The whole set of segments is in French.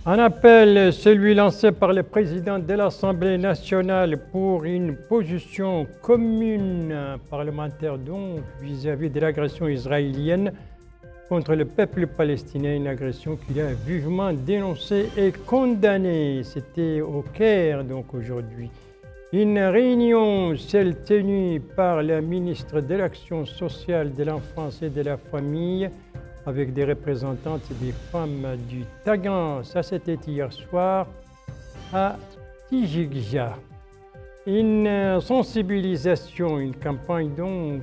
Un appel, celui lancé par le président de l'Assemblée nationale pour une position commune parlementaire donc vis-à-vis de l'agression israélienne contre le peuple palestinien, une agression qu'il a vivement dénoncée et condamnée. C'était au Caire donc aujourd'hui. Une réunion, celle tenue par la ministre de l'Action sociale, de l'Enfance et de la Famille, avec des représentantes des femmes du Tagan. Ça, c'était hier soir à Tijigja. Une sensibilisation, une campagne donc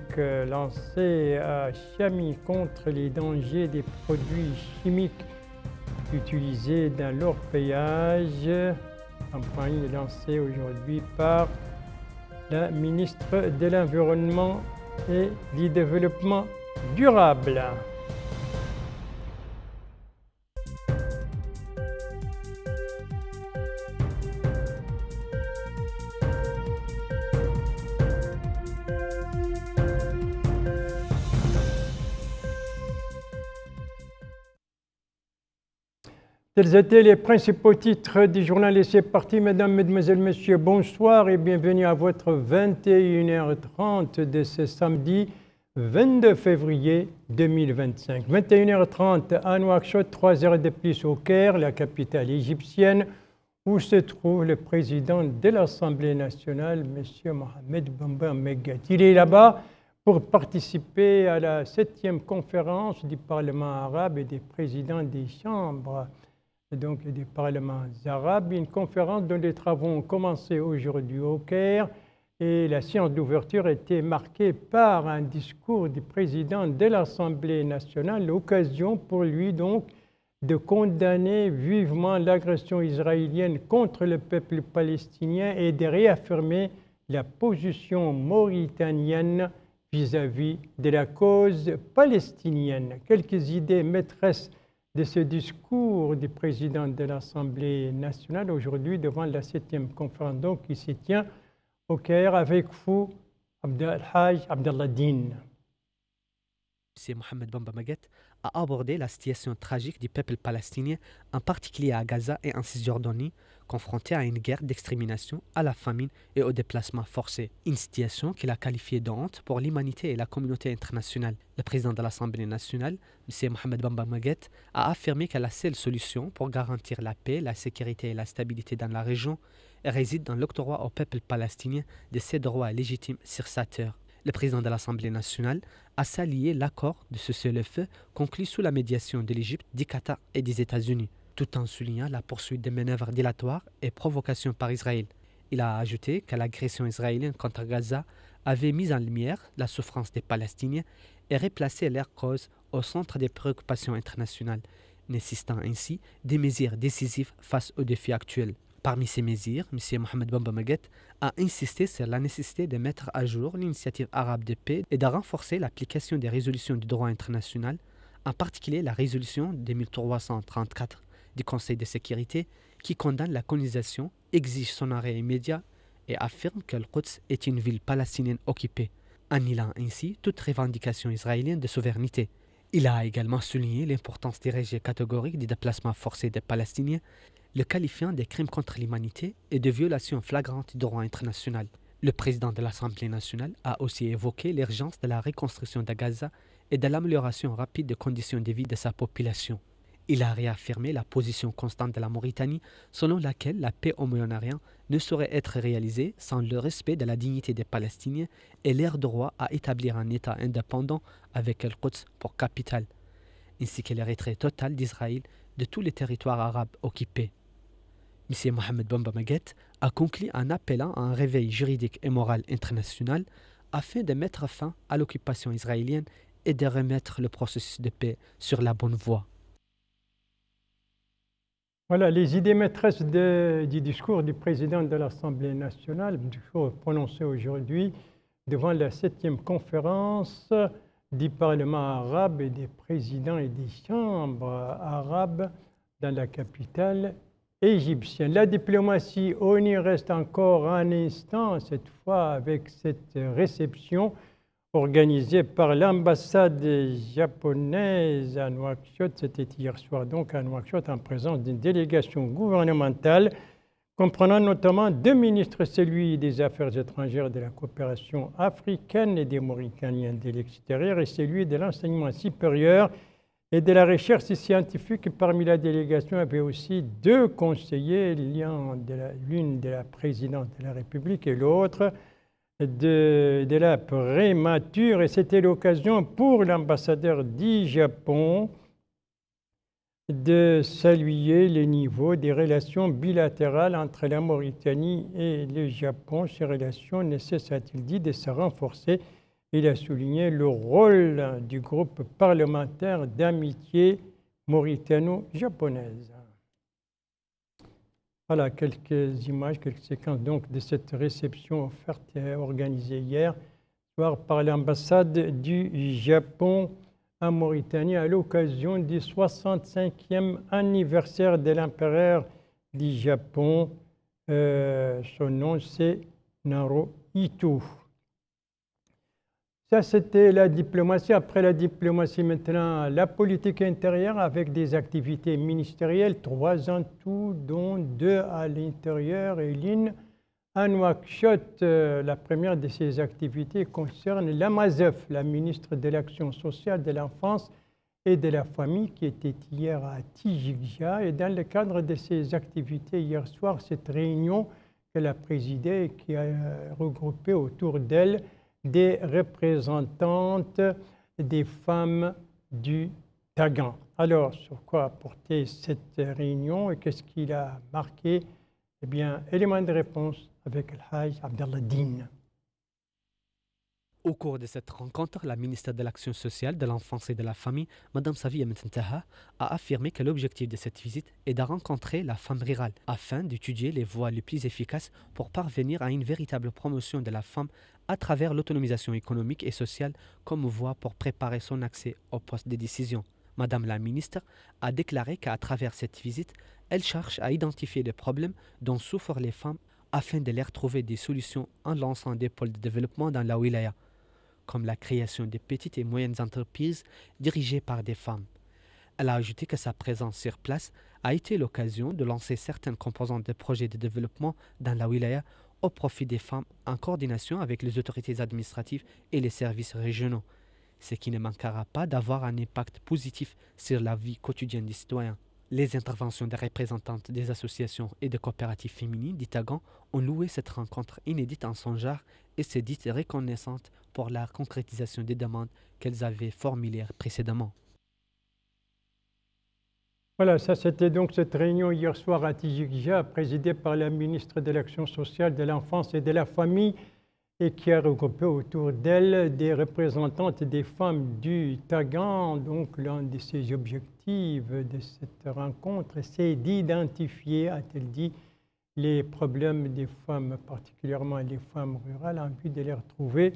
lancée à Chami contre les dangers des produits chimiques utilisés dans l'orpaillage. Campagne lancée aujourd'hui par la ministre de l'Environnement et du Développement durable. Tels étaient les principaux titres du journal et c'est parti. Mesdames, Mesdemoiselles, Messieurs, bonsoir et bienvenue à votre 21h30 de ce samedi 22 février 2025. 21h30 à Nouakchott, 3 heures de plus au Caire, la capitale égyptienne, où se trouve le président de l'Assemblée nationale, M. Mohamed Bamba Meguet. Il est là-bas pour participer à la 7e conférence du Parlement arabe et des présidents des chambres donc des parlements arabes, une conférence dont les travaux ont commencé aujourd'hui au Caire et la séance d'ouverture était marquée par un discours du président de l'Assemblée nationale, l'occasion pour lui donc de condamner vivement l'agression israélienne contre le peuple palestinien et de réaffirmer la position mauritanienne vis-à-vis de la cause palestinienne. Quelques idées maîtresses de ce discours du président de l'Assemblée nationale aujourd'hui devant la 7e conférence donc, qui se tient au Caire avec vous, Abdelhaj Abdallah Din. M. Mohamed Bamba Meguet a abordé la situation tragique du peuple palestinien, en particulier à Gaza et en Cisjordanie, confronté à une guerre d'extermination, à la famine et au déplacement forcé. Une situation qu'il a qualifiée de honte pour l'humanité et la communauté internationale. Le président de l'Assemblée nationale, M. Mohamed Bamba Meguet, a affirmé que la seule solution pour garantir la paix, la sécurité et la stabilité dans la région réside dans l'octroi au peuple palestinien de ses droits légitimes sur sa terre. Le président de l'Assemblée nationale a salué l'accord de cessez-le-feu conclu sous la médiation de l'Égypte, du Qatar et des États-Unis, tout en soulignant la poursuite des manœuvres dilatoires et provocations par Israël. Il a ajouté que l'agression israélienne contre Gaza avait mis en lumière la souffrance des Palestiniens et replacé leur cause au centre des préoccupations internationales, nécessitant ainsi des mesures décisives face aux défis actuels. Parmi ces mesures, M. Mohamed Bamba Meguet a insisté sur la nécessité de mettre à jour l'initiative arabe de paix et de renforcer l'application des résolutions du droit international, en particulier la résolution 2334 du Conseil de sécurité qui condamne la colonisation, exige son arrêt immédiat et affirme que le Quds est une ville palestinienne occupée, annihilant ainsi toute revendication israélienne de souveraineté. Il a également souligné l'importance des rejet catégoriques des déplacements forcés des Palestiniens, le qualifiant de crimes contre l'humanité et de violations flagrantes du droit international. Le président de l'Assemblée nationale a aussi évoqué l'urgence de la reconstruction de Gaza et de l'amélioration rapide des conditions de vie de sa population. Il a réaffirmé la position constante de la Mauritanie selon laquelle la paix au Moyen-Orient ne saurait être réalisée sans le respect de la dignité des Palestiniens et leur droit à établir un État indépendant avec el Quds pour capitale, ainsi que le retrait total d'Israël de tous les territoires arabes occupés. M. Mohamed Bamba Meguet a conclu en appelant à un réveil juridique et moral international afin de mettre fin à l'occupation israélienne et de remettre le processus de paix sur la bonne voie. Voilà les idées maîtresses du discours du président de l'Assemblée nationale, discours prononcé aujourd'hui devant la 7e conférence du Parlement arabe et des présidents et des chambres arabes dans la capitale égyptienne. La diplomatie, on y reste encore un instant, cette fois avec cette réception organisé par l'ambassade japonaise à Nouakchott. C'était hier soir donc à Nouakchott en présence d'une délégation gouvernementale comprenant notamment 2 ministres, celui des Affaires étrangères et de la coopération africaine et des Mauritaniens de l'extérieur et celui de l'enseignement supérieur et de la recherche scientifique. Parmi la délégation, il y avait aussi 2 conseillers, l'une de la présidente de la République et l'autre de la prémature. Et c'était l'occasion pour l'ambassadeur du Japon de saluer le niveau des relations bilatérales entre la Mauritanie et le Japon. Ces relations ne cessent, a-t-il dit, de se renforcer. Il a souligné le rôle du groupe parlementaire d'amitié mauritano-japonaise. Voilà quelques images, quelques séquences donc de cette réception offerte et organisée hier soir par l'ambassade du Japon en Mauritanie à l'occasion du 65e anniversaire de l'empereur du Japon. Son nom c'est Naruhito. Ça, c'était la diplomatie. Après la diplomatie, maintenant, la politique intérieure avec des activités ministérielles, 3 en tout, dont 2 à l'intérieur et l'une à Nouakchott. La première de ces activités concerne la MAZEF, la ministre de l'Action sociale, de l'enfance et de la famille, qui était hier à Tijikja. Et dans le cadre de ces activités, hier soir, cette réunion qu'elle a présidée et qui a regroupé autour d'elle des représentantes des femmes du Tagan. Alors, sur quoi a porté cette réunion et qu'est-ce qu'il a marqué? Eh bien, élément de réponse avec El Hajj Abdallah Din. Au cours de cette rencontre, la ministre de l'Action sociale, de l'enfance et de la famille, Mme Safiya Mtentaha, a affirmé que l'objectif de cette visite est de rencontrer la femme rurale afin d'étudier les voies les plus efficaces pour parvenir à une véritable promotion de la femme à travers l'autonomisation économique et sociale comme voie pour préparer son accès au poste de décision. Madame la ministre a déclaré qu'à travers cette visite, elle cherche à identifier les problèmes dont souffrent les femmes afin de leur trouver des solutions en lançant des pôles de développement dans la wilaya, comme la création de petites et moyennes entreprises dirigées par des femmes. Elle a ajouté que sa présence sur place a été l'occasion de lancer certaines composantes de projets de développement dans la wilaya au profit des femmes en coordination avec les autorités administratives et les services régionaux, ce qui ne manquera pas d'avoir un impact positif sur la vie quotidienne des citoyens. Les interventions des représentantes des associations et des coopératives féminines d'Itagan ont loué cette rencontre inédite en son genre et s'est dite reconnaissante pour la concrétisation des demandes qu'elles avaient formulées précédemment. Voilà, ça c'était donc cette réunion hier soir à Tijikja, présidée par la ministre de l'Action sociale, de l'enfance et de la famille, et qui a regroupé autour d'elle des représentantes des femmes du Tagan. Donc l'un de ses objectifs de cette rencontre, c'est d'identifier, a-t-elle dit, les problèmes des femmes, particulièrement les femmes rurales, en vue de leur trouver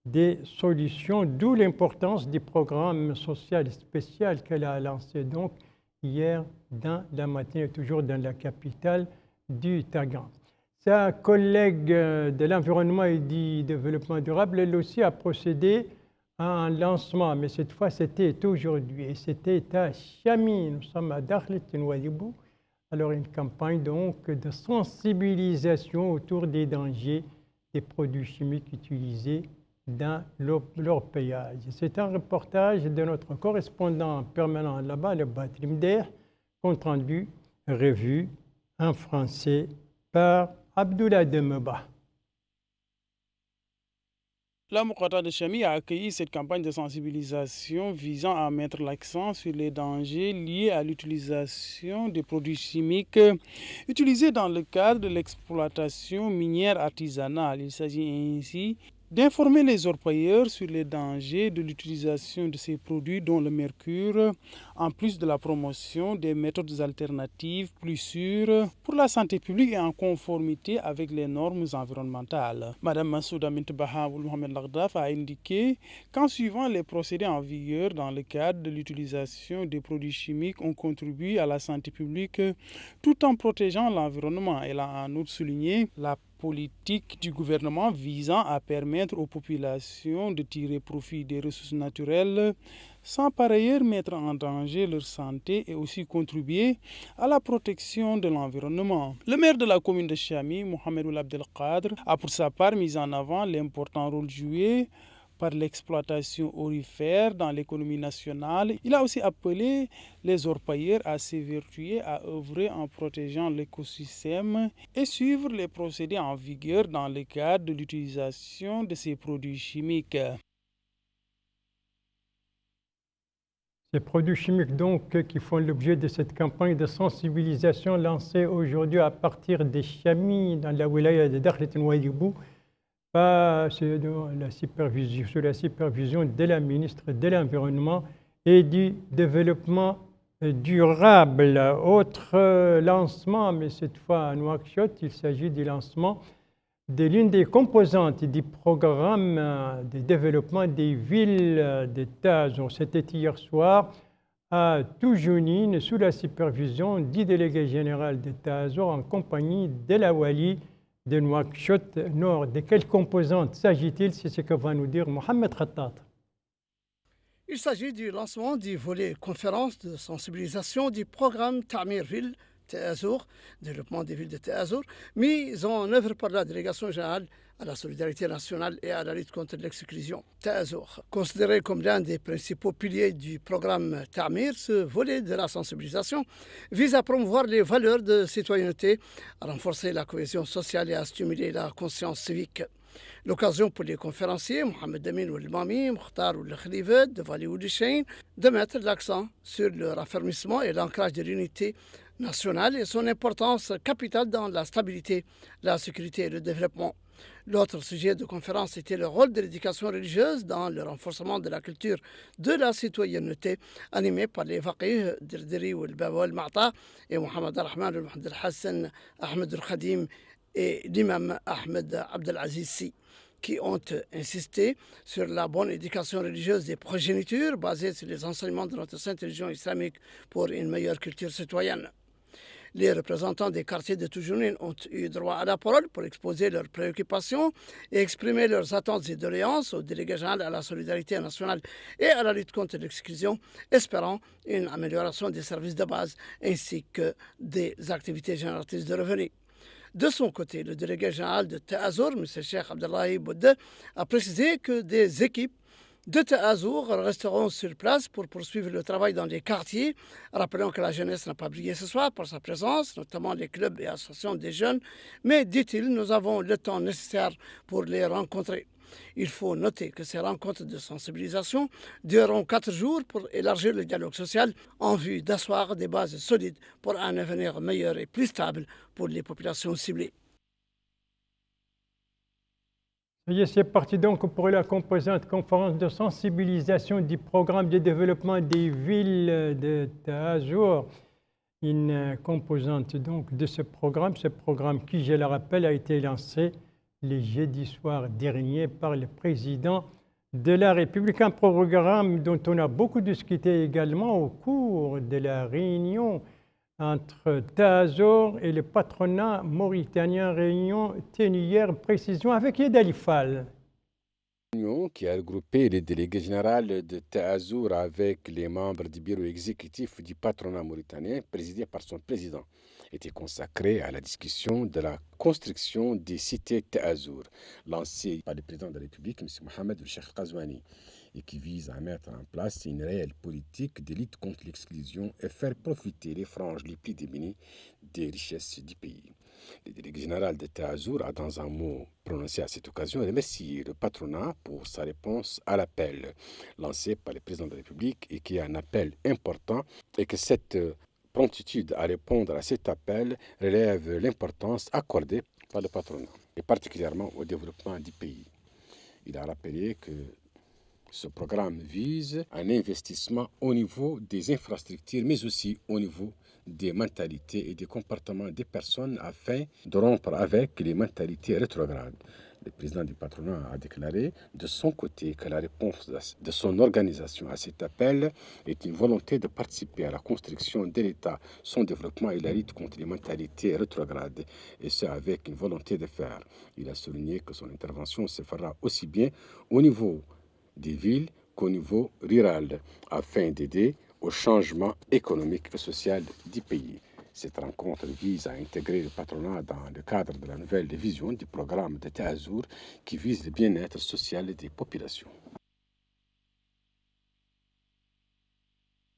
des solutions, d'où l'importance du programme social spécial qu'elle a lancé donc hier dans la matinée, toujours dans la capitale du Tagan. Sa collègue de l'environnement et du développement durable, elle aussi a procédé à un lancement, mais cette fois c'était aujourd'hui, et c'était à Chami, nous sommes à Dakhlet Nouadhibou. Alors une campagne donc de sensibilisation autour des dangers des produits chimiques utilisés dans l'orpaillage. C'est un reportage de notre correspondant permanent là-bas, le Batrimder, compte rendu, revu en français par Abdoulaye Demeba. La Moukata de Chami a accueilli cette campagne de sensibilisation visant à mettre l'accent sur les dangers liés à l'utilisation des produits chimiques utilisés dans le cadre de l'exploitation minière artisanale. Il s'agit ainsi d'informer les orpailleurs sur les dangers de l'utilisation de ces produits dont le mercure, en plus de la promotion des méthodes alternatives plus sûres pour la santé publique et en conformité avec les normes environnementales. Madame Massouda Mintbahaoul Mohamed Lagdaf a indiqué qu'en suivant les procédés en vigueur dans le cadre de l'utilisation des produits chimiques, on contribue à la santé publique tout en protégeant l'environnement. Elle a en outre souligné la politique du gouvernement visant à permettre aux populations de tirer profit des ressources naturelles sans par ailleurs mettre en danger leur santé et aussi contribuer à la protection de l'environnement. Le maire de la commune de Chami, Mohamed Ould Abdelkader, a pour sa part mis en avant l'important rôle joué par l'exploitation aurifère dans l'économie nationale. Il a aussi appelé les orpailleurs à s'évertuer à œuvrer en protégeant l'écosystème et suivre les procédés en vigueur dans le cadre de l'utilisation de ces produits chimiques. Ces produits chimiques donc qui font l'objet de cette campagne de sensibilisation lancée aujourd'hui à partir des Chami dans la wilaya de Dakhlet Nouadhibou, sous la supervision de la ministre de l'Environnement et du Développement durable. Autre lancement, mais cette fois à Nouakchott, il s'agit du lancement de l'une des composantes du programme de développement des villes de Tazur. C'était hier soir à Toujounine, sous la supervision du délégué général de Tazur en compagnie de la Wali de Nouakchott Nord. De quelles composantes s'agit-il? C'est ce que va nous dire Mohamed Khattat. Il s'agit du lancement du volet conférence de sensibilisation du programme Ta'mir Ville Tazur, développement des villes de Tazur, mis en œuvre par la délégation générale à la solidarité nationale et à la lutte contre l'exclusion. Tazur, considéré comme l'un des principaux piliers du programme Ta'mir, ce volet de la sensibilisation vise à promouvoir les valeurs de citoyenneté, à renforcer la cohésion sociale et à stimuler la conscience civique. L'occasion pour les conférenciers, Mohamed Amin Ouelmami, Mokhtar Ould Khalifa, de Wali Ould Chein, de mettre l'accent sur le raffermissement et l'ancrage de l'unité nationale et son importance capitale dans la stabilité, la sécurité et le développement. L'autre sujet de conférence était le rôle de l'éducation religieuse dans le renforcement de la culture de la citoyenneté, animé par les faqih Dirdiri Ould-Baba Ould-Ma'ta et Mohamed Al-Rahman Ould Al-Hassan Ahmed Al-Khadim et l'imam Ahmed Abdelaziz Si, qui ont insisté sur la bonne éducation religieuse des progénitures basée sur les enseignements de notre sainte religion islamique pour une meilleure culture citoyenne. Les représentants des quartiers de Toujounine ont eu droit à la parole pour exposer leurs préoccupations et exprimer leurs attentes et doléances au délégué général à la solidarité nationale et à la lutte contre l'exclusion, espérant une amélioration des services de base ainsi que des activités génératrices de revenus. De son côté, le délégué général de Tazur, M. Cheikh Abdellahi Bouddeh, a précisé que des équipes de Tazur resteront sur place pour poursuivre le travail dans les quartiers, rappelant que la jeunesse n'a pas brillé ce soir par sa présence, notamment les clubs et associations des jeunes, mais, dit-il, nous avons le temps nécessaire pour les rencontrer. Il faut noter que ces rencontres de sensibilisation dureront 4 jours pour élargir le dialogue social en vue d'asseoir des bases solides pour un avenir meilleur et plus stable pour les populations ciblées. C'est parti donc pour la composante conférence de sensibilisation du programme de développement des villes de Tazur. Une composante donc de ce programme qui, je le rappelle, a été lancé le jeudi soir dernier par le président de la République. Un programme dont on a beaucoup discuté également au cours de la réunion entre Tazur et le patronat mauritanien, réunion tenue hier, précision avec Yed Ali Fall. Réunion qui a regroupé les délégués généraux de Tazur avec les membres du bureau exécutif du patronat mauritanien, présidé par son président, était consacrée à la discussion de la construction des cités Tazur, lancée par le président de la République, M. Mohamed El-Cheikh Qazouani, et qui vise à mettre en place une réelle politique de lutte contre l'exclusion et faire profiter les franges les plus démunies des richesses du pays. Le délégué général de Tazur a, dans un mot prononcé à cette occasion, remercié le patronat pour sa réponse à l'appel lancé par le président de la République et qui est un appel important et que cette promptitude à répondre à cet appel relève l'importance accordée par le patronat et particulièrement au développement du pays. Il a rappelé que ce programme vise un investissement au niveau des infrastructures, mais aussi au niveau des mentalités et des comportements des personnes afin de rompre avec les mentalités rétrogrades. Le président du patronat a déclaré de son côté que la réponse de son organisation à cet appel est une volonté de participer à la construction de l'État, son développement et la lutte contre les mentalités rétrogrades, et ce avec une volonté de faire. Il a souligné que son intervention se fera aussi bien au niveau des villes qu'au niveau rural, afin d'aider au changement économique et social du pays. Cette rencontre vise à intégrer le patronat dans le cadre de la nouvelle vision du programme de Taazour qui vise le bien-être social des populations.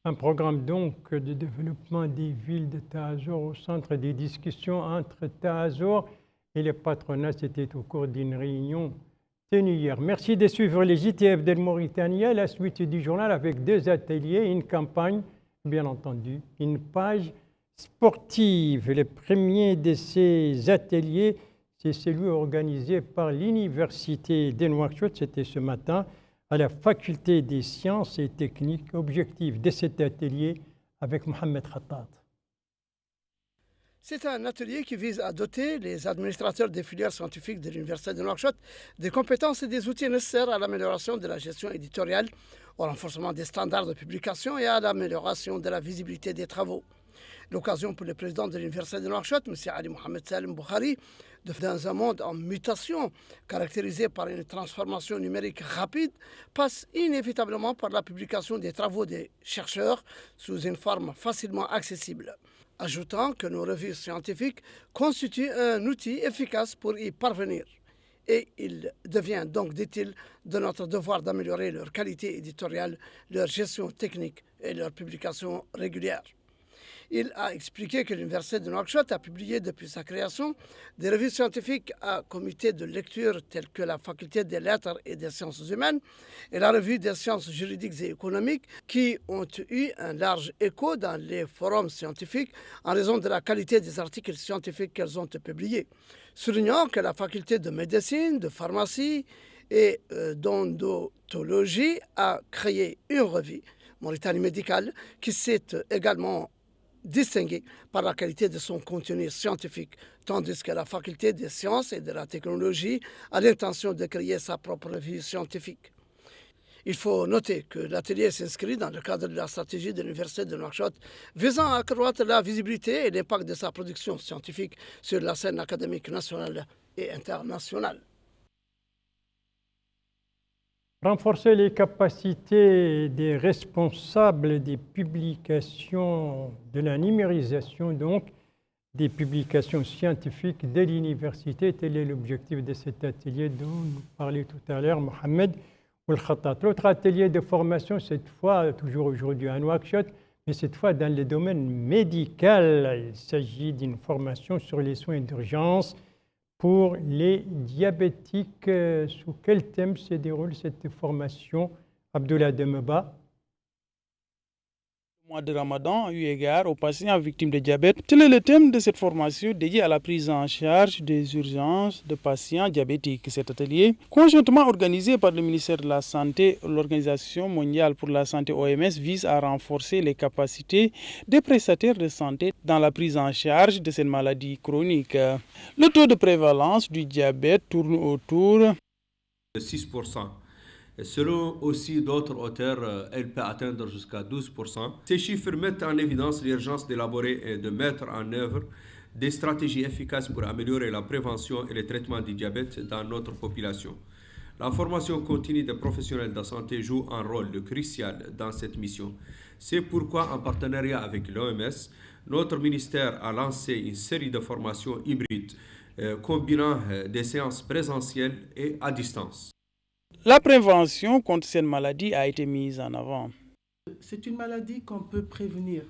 Un programme donc de développement des villes de Taazour au centre des discussions entre Taazour et le patronat. C'était au cours d'une réunion tenue hier. Merci de suivre les JTF de Mauritanie. La suite du journal avec 2 ateliers, une campagne, bien entendu, une page sportive. Le premier de ces ateliers, c'est celui organisé par l'Université de Nouakchott. C'était ce matin à la Faculté des sciences et techniques. Objectif de cet atelier avec Mohamed Khattat. C'est un atelier qui vise à doter les administrateurs des filières scientifiques de l'Université de Nouakchott des compétences et des outils nécessaires à l'amélioration de la gestion éditoriale, au renforcement des standards de publication et à l'amélioration de la visibilité des travaux. L'occasion pour le président de l'Université de Nouakchott, M. Ali Mohamed Salim Boukhari, dans un monde en mutation caractérisé par une transformation numérique rapide, passe inévitablement par la publication des travaux des chercheurs sous une forme facilement accessible. Ajoutant que nos revues scientifiques constituent un outil efficace pour y parvenir. Et il devient donc, dit-il, de notre devoir d'améliorer leur qualité éditoriale, leur gestion technique et leur publication régulière. Il a expliqué que l'Université de Nouakchott a publié depuis sa création des revues scientifiques à comité de lecture telles que la Faculté des lettres et des sciences humaines et la revue des sciences juridiques et économiques qui ont eu un large écho dans les forums scientifiques en raison de la qualité des articles scientifiques qu'elles ont publiés. Soulignant que la Faculté de médecine, de pharmacie et d'odontologie a créé une revue, Mauritanie médicale, qui s'est également distingué par la qualité de son contenu scientifique, tandis que la Faculté des sciences et de la technologie a l'intention de créer sa propre revue scientifique. Il faut noter que l'atelier s'inscrit dans le cadre de la stratégie de l'Université de Nouakchott visant à accroître la visibilité et l'impact de sa production scientifique sur la scène académique nationale et internationale. Renforcer les capacités des responsables des publications, de la numérisation donc, des publications scientifiques de l'université. Tel est l'objectif de cet atelier dont nous parlait tout à l'heure Mohamed Khattat. L'autre atelier de formation, cette fois, toujours aujourd'hui à Nouakchott, mais cette fois dans le domaine médical. Il s'agit d'une formation sur les soins d'urgence pour les diabétiques. Sous quel thème se déroule cette formation, Abdullah Demeba? Le mois de Ramadan, eu égard aux patients victimes de diabète, tel est le thème de cette formation dédiée à la prise en charge des urgences de patients diabétiques. Cet atelier, conjointement organisé par le ministère de la Santé et l'Organisation mondiale pour la santé OMS, vise à renforcer les capacités des prestataires de santé dans la prise en charge de cette maladie chronique. Le taux de prévalence du diabète tourne autour de 6%. Et selon aussi d'autres auteurs, elle peut atteindre jusqu'à 12%. Ces chiffres mettent en évidence l'urgence d'élaborer et de mettre en œuvre des stratégies efficaces pour améliorer la prévention et le traitement du diabète dans notre population. La formation continue des professionnels de la santé joue un rôle crucial dans cette mission. C'est pourquoi, en partenariat avec l'OMS, notre ministère a lancé une série de formations hybrides combinant des séances présentielles et à distance. La prévention contre cette maladie a été mise en avant. C'est une maladie qu'on peut prévenir.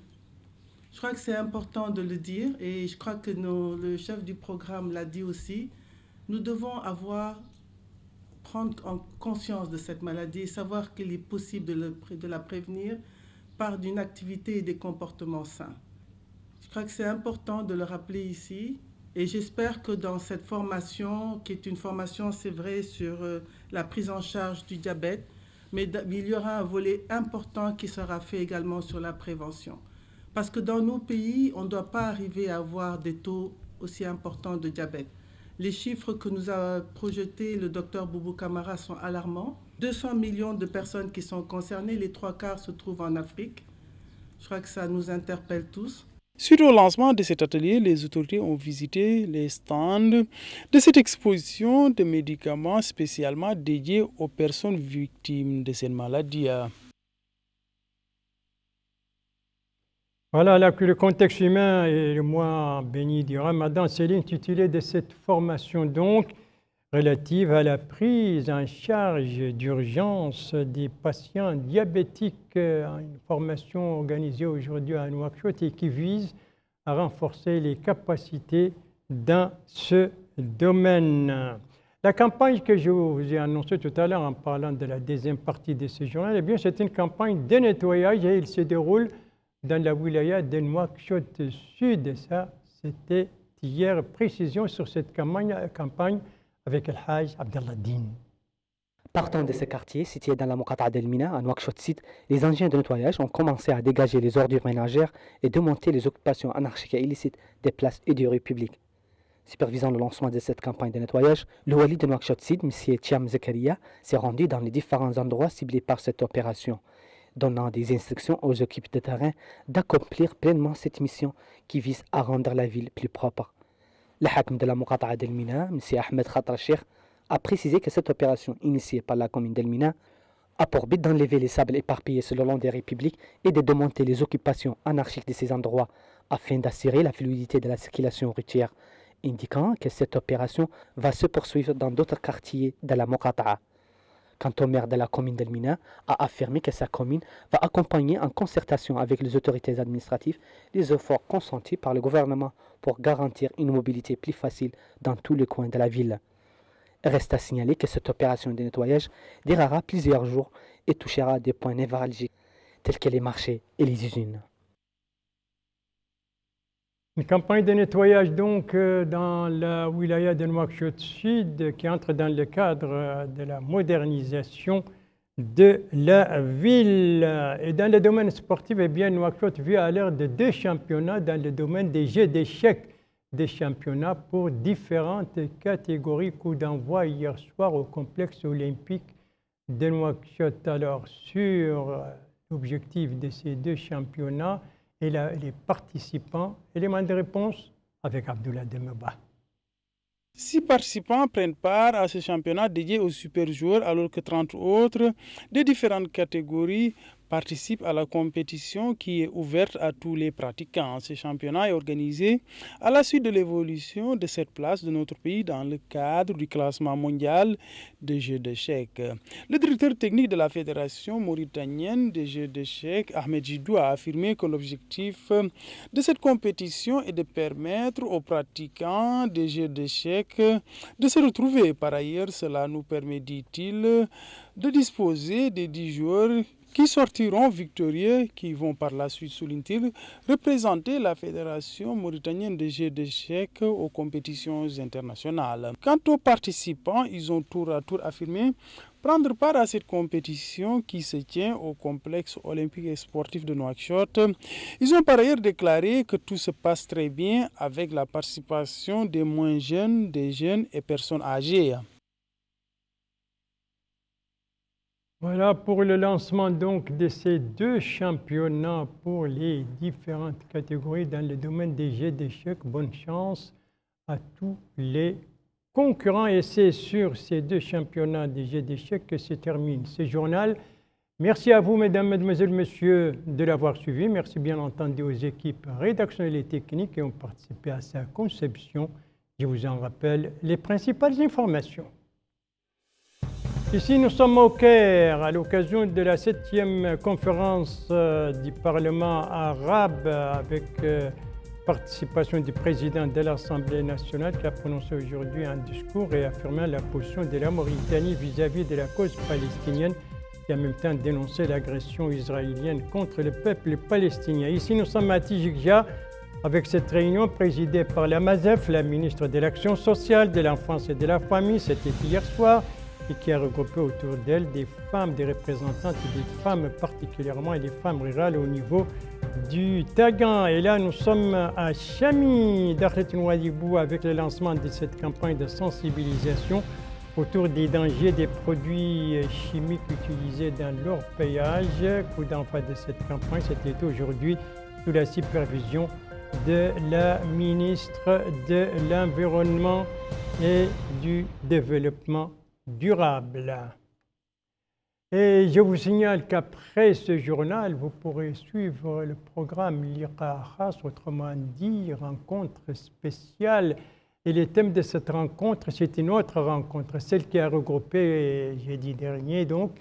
Je crois que c'est important de le dire et je crois que le chef du programme l'a dit aussi. Nous devons prendre en conscience de cette maladie et savoir qu'il est possible de la prévenir par une activité et des comportements sains. Je crois que c'est important de le rappeler ici. Et j'espère que dans cette formation, qui est une formation, c'est vrai, sur la prise en charge du diabète, mais il y aura un volet important qui sera fait également sur la prévention. Parce que dans nos pays, on ne doit pas arriver à avoir des taux aussi importants de diabète. Les chiffres que nous a projetés le docteur Boubou Camara sont alarmants. 200 millions de personnes qui sont concernées, les 3/4 se trouvent en Afrique. Je crois que ça nous interpelle tous. Suite au lancement de cet atelier, les autorités ont visité les stands de cette exposition de médicaments spécialement dédiés aux personnes victimes de cette maladie. Voilà, là que le contexte humain et le mois béni du Ramadan, c'est l'intitulé de cette formation donc relative à la prise en charge d'urgence des patients diabétiques, une formation organisée aujourd'hui à Nouakchott et qui vise à renforcer les capacités dans ce domaine. La campagne que je vous ai annoncée tout à l'heure en parlant de la deuxième partie de ce journal, eh bien, c'est une campagne de nettoyage et il se déroule dans la wilaya de Nouakchott Sud. Ça, c'était hier. Précision sur cette campagne avec El Hajj Abdallah Din. Partant de ce quartier situé dans la Moqata'a d'El Mina, à Nouakchott Sud, les engins de nettoyage ont commencé à dégager les ordures ménagères et démonter les occupations anarchiques et illicites des places et des rues publiques. Supervisant le lancement de cette campagne de nettoyage, le wali de Nouakchott Sud, M. Thiam Zakaria, s'est rendu dans les différents endroits ciblés par cette opération, donnant des instructions aux équipes de terrain d'accomplir pleinement cette mission qui vise à rendre la ville plus propre. Le hakm de la Moqata'a d'El Mina, M. Ahmed Khatra Cheikh, a précisé que cette opération initiée par la commune d'El Mina a pour but d'enlever les sables éparpillés sur le long des rues publiques et de démonter les occupations anarchiques de ces endroits afin d'assurer la fluidité de la circulation routière, indiquant que cette opération va se poursuivre dans d'autres quartiers de la Moqata'a. Quant au maire de la commune d'El Mina, a affirmé que sa commune va accompagner en concertation avec les autorités administratives les efforts consentis par le gouvernement pour garantir une mobilité plus facile dans tous les coins de la ville. Reste à signaler que cette opération de nettoyage durera plusieurs jours et touchera des points névralgiques tels que les marchés et les usines. Une campagne de nettoyage donc dans la wilaya de Nouakchott Sud qui entre dans le cadre de la modernisation de la ville. Et dans le domaine sportif, eh bien, Nouakchott vit à l'heure de 2 championnats dans le domaine des jeux d'échecs, des championnats pour différentes catégories. Coup d'envoi hier soir au complexe olympique de Nouakchott. Alors, sur l'objectif de ces 2 championnats, et les participants, éléments de réponse avec Abdullah Demeba. 6 participants prennent part à ce championnat dédié aux super joueurs, alors que 30 autres de différentes catégories participent à la compétition qui est ouverte à tous les pratiquants. Ce championnat est organisé à la suite de l'évolution de cette place de notre pays dans le cadre du classement mondial des jeux d'échecs. Le directeur technique de la Fédération mauritanienne des jeux d'échecs, Ahmed Jidou, a affirmé que l'objectif de cette compétition est de permettre aux pratiquants des jeux d'échecs de se retrouver. Par ailleurs, cela nous permet, dit-il, de disposer des 10 joueurs qui sortiront victorieux, qui vont par la suite, souligne-t-il, représenter la Fédération mauritanienne des jeux d'échecs aux compétitions internationales. Quant aux participants, ils ont tour à tour affirmé prendre part à cette compétition qui se tient au complexe olympique et sportif de Nouakchott. Ils ont par ailleurs déclaré que tout se passe très bien avec la participation des moins jeunes, des jeunes et personnes âgées. Voilà pour le lancement donc de ces 2 championnats pour les différentes catégories dans le domaine des jeux d'échecs. Bonne chance à tous les concurrents et c'est sur ces 2 championnats des jeux d'échecs que se termine ce journal. Merci à vous, mesdames, mesdemoiselles, messieurs, de l'avoir suivi. Merci bien entendu aux équipes rédactionnelles et techniques qui ont participé à sa conception. Je vous en rappelle les principales informations. Ici, nous sommes au Caire à l'occasion de la 7e conférence du Parlement arabe avec participation du président de l'Assemblée nationale qui a prononcé aujourd'hui un discours réaffirmant la position de la Mauritanie vis-à-vis de la cause palestinienne et en même temps dénoncer l'agression israélienne contre le peuple palestinien. Ici, nous sommes à Tijikja avec cette réunion présidée par la MASEF, la ministre de l'Action sociale, de l'Enfance et de la Famille. C'était hier soir. Et qui a regroupé autour d'elle des femmes, des représentantes des femmes particulièrement et des femmes rurales au niveau du Tagan. Et là, nous sommes à Chami, d'Arlet Nouadhibou, avec le lancement de cette campagne de sensibilisation autour des dangers des produits chimiques utilisés dans l'orpaillage. Coup d'envoi de cette campagne, c'était aujourd'hui sous la supervision de la ministre de l'Environnement et du Développement durable. Et je vous signale qu'après ce journal, vous pourrez suivre le programme Liqa Khas, autrement dit, rencontre spéciale. Et le thème de cette rencontre, c'est une autre rencontre, celle qui a regroupé, jeudi dernier, donc,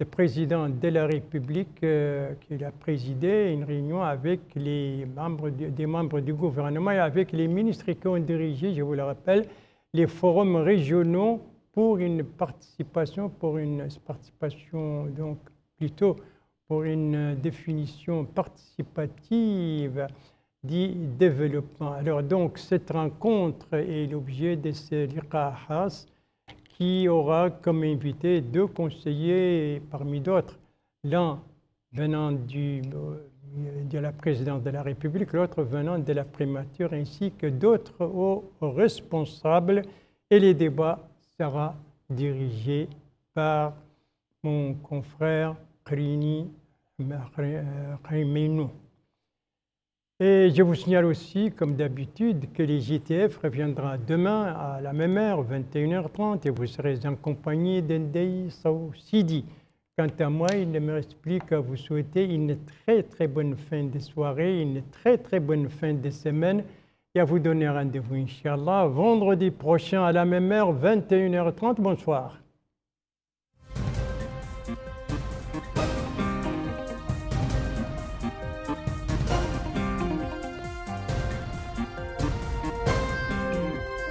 le président de la République qui a présidé une réunion avec des membres du gouvernement et avec les ministres qui ont dirigé, je vous le rappelle, les forums régionaux pour une participation, donc plutôt pour une définition participative du développement. Alors donc cette rencontre est l'objet de ce Liqa Khas qui aura comme invité deux conseillers parmi d'autres, l'un venant de la présidence de la République, l'autre venant de la primature, ainsi que d'autres hauts responsables. Et les débats sera dirigé par mon confrère Krini Khaimenou. Et je vous signale aussi, comme d'habitude, que les JTF reviendra demain à la même heure, 21h30, et vous serez accompagné d'Endei Sow Sidi. Quant à moi, il ne me reste plus qu'à vous souhaiter une très très bonne fin de soirée, une très très bonne fin de semaine, et à vous donner rendez-vous, Inch'Allah, vendredi prochain à la même heure, 21h30. Bonsoir.